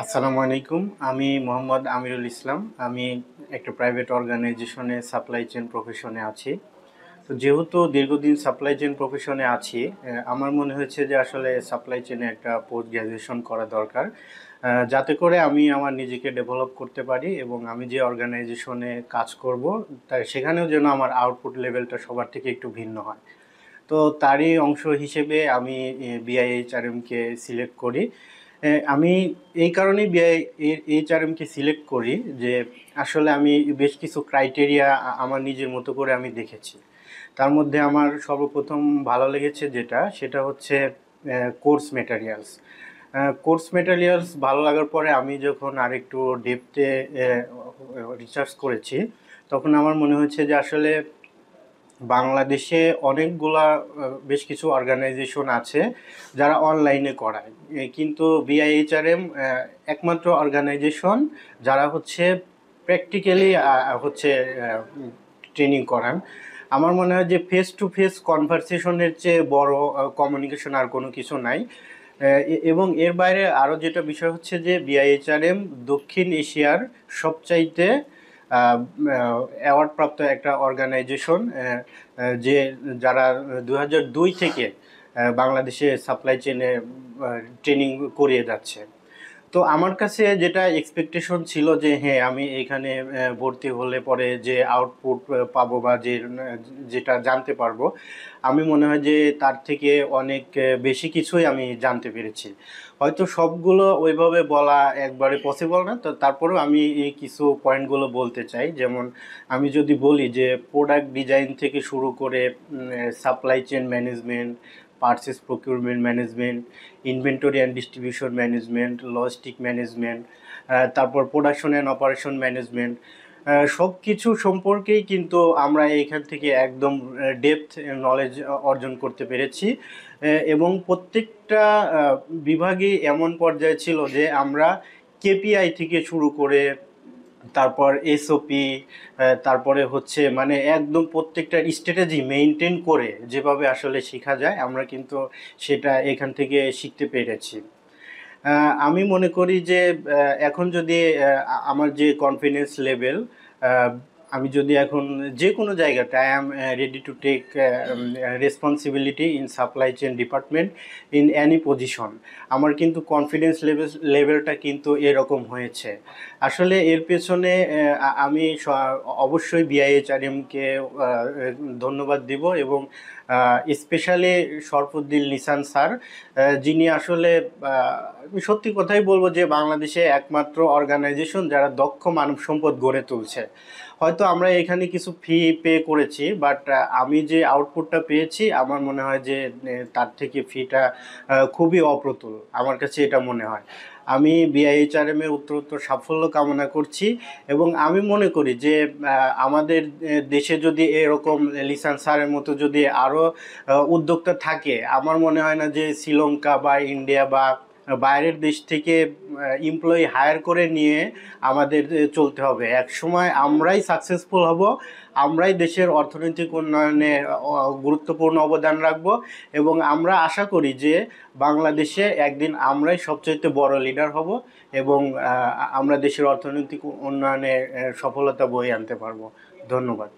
আসসালামু আলাইকুম। আমি মোহাম্মদ আমিরুল ইসলাম। আমি একটা প্রাইভেট অর্গানাইজেশনে সাপ্লাই চেইন প্রফেশনে আছি। তো যেহেতু দীর্ঘদিন সাপ্লাই চেইন প্রফেশনে আছি, আমার মনে হয়েছে যে আসলে সাপ্লাই চেইনে একটা পোস্ট গ্র্যাজুয়েশন করা দরকার, যাতে করে আমি আমার নিজেকে ডেভেলপ করতে পারি এবং আমি যে অর্গানাইজেশনে কাজ করব তাই সেখানেও যেন আমার আউটপুট লেভেলটা সবার থেকে একটু ভিন্ন হয়। তো তারই অংশ হিসেবে আমি বিআইএইচআরএমকে সিলেক্ট করি। আমি এই কারণেই বিআইএইচআরএমকে সিলেক্ট করি যে আসলে আমি বেশ কিছু ক্রাইটেরিয়া আমার নিজের মতো করে আমি দেখেছি। তার মধ্যে আমার সর্বপ্রথম ভালো লেগেছে সেটা হচ্ছে কোর্স ম্যাটেরিয়ালস ভালো লাগার পরে আমি যখন আরেকটু ডেপথে রিসার্চ করেছি, তখন আমার মনে হয়েছে যে আসলে বাংলাদেশে অনেকগুলা বেশ কিছু অর্গানাইজেশন আছে যারা অনলাইনে করায়, কিন্তু বিআইএইচআরএম একমাত্র অর্গানাইজেশন যারা হচ্ছে প্র্যাকটিক্যালি হচ্ছে ট্রেনিং করান। আমার মনে হয় যে ফেস টু ফেস কনভারসেশনের চেয়ে বড় কমিউনিকেশন আর কোনো কিছু নাই। এবং এর বাইরে আরও যেটা বিষয় হচ্ছে যে বিআইএইচআরএম দক্ষিণ এশিয়ার সবচাইতে অ্যাওয়ার্ডপ্রাপ্ত একটা অর্গানাইজেশন, যে যারা 2002 থেকে বাংলাদেশে সাপ্লাই চেনে ট্রেনিং করিয়ে যাচ্ছে। তো আমার কাছে যেটা এক্সপেকটেশন ছিল যে হ্যাঁ, আমি এখানে ভর্তি হলে পরে যে আউটপুট পাবো বা যেটা জানতে পারবো, আমি মনে হয় যে তার থেকে অনেক বেশি কিছুই আমি জানতে পেরেছি। হয়তো সবগুলো ওইভাবে বলা একবারে পসিবল না, তো তারপরেও আমি এই কিছু পয়েন্টগুলো বলতে চাই। যেমন আমি যদি বলি যে প্রোডাক্ট ডিজাইন থেকে শুরু করে supply chain management, purchase procurement management, inventory and distribution management, logistic management, তারপর প্রোডাকশন অ্যান্ড অপারেশন ম্যানেজমেন্ট, সব কিছু সম্পর্কেই কিন্তু আমরা এইখান থেকে একদম ডেপথ নলেজ অর্জন করতে পেরেছি। এবং প্রত্যেকটা বিভাগই এমন পর্যায়ে ছিল যে আমরা কেপিআই থেকে শুরু করে তারপর এসওপি, তারপরে হচ্ছে মানে একদম প্রত্যেকটা স্ট্র্যাটেজি মেনটেন করে যেভাবে আসলে শেখা যায়, আমরা কিন্তু সেটা এখান থেকে শিখতে পেরেছি। আমি মনে করি যে এখন যদি আমার যে কনফিডেন্স লেভেল, আমি যদি এখন যে কোনো জায়গাতে I am ready to take responsibility in supply chain department in any position, আমার কিন্তু কনফিডেন্স লেভেলটা কিন্তু এরকম হয়েছে। আসলে এর পেছনে আমি অবশ্যই বিআইএইচআরএমকে ধন্যবাদ দিব, এবং স্পেশালি শরফুদ্দিন লিসান স্যার, যিনি আসলে সত্যি কথাই বলবো যে বাংলাদেশে একমাত্র অর্গানাইজেশন যারা দক্ষ মানব সম্পদ গড়ে তুলছে। হয়তো আমরা এখানে কিছু ফি পে করেছি, বাট আমি যে আউটপুটটা পেয়েছি আমার মনে হয় যে তার থেকে ফিটা খুবই অপ্রতুল, আমার কাছে এটা মনে হয়। আমি বিআইএইচআরএম এর উত্তরোত্তর সাফল্য কামনা করছি, এবং আমি মনে করি যে আমাদের দেশে যদি এরকম লিসান স্যারের মতো যদি আরও উদ্যোক্তা থাকে, আমার মনে হয় না যে শ্রীলঙ্কা বা ইন্ডিয়া বা বাইরের দেশ থেকে এমপ্লয়ি হায়ার করে নিয়ে আমাদের চলতে হবে। এক সময় আমরাই সাকসেসফুল হব, আমরাই দেশের অর্থনৈতিক উন্নয়নে গুরুত্বপূর্ণ অবদান রাখব, এবং আমরা আশা করি যে বাংলাদেশে একদিন আমরাই সবচাইতে বড় লিডার হব, এবং আমরা দেশের অর্থনৈতিক উন্নয়নে সফলতা বয়ে আনতে পারবো। ধন্যবাদ।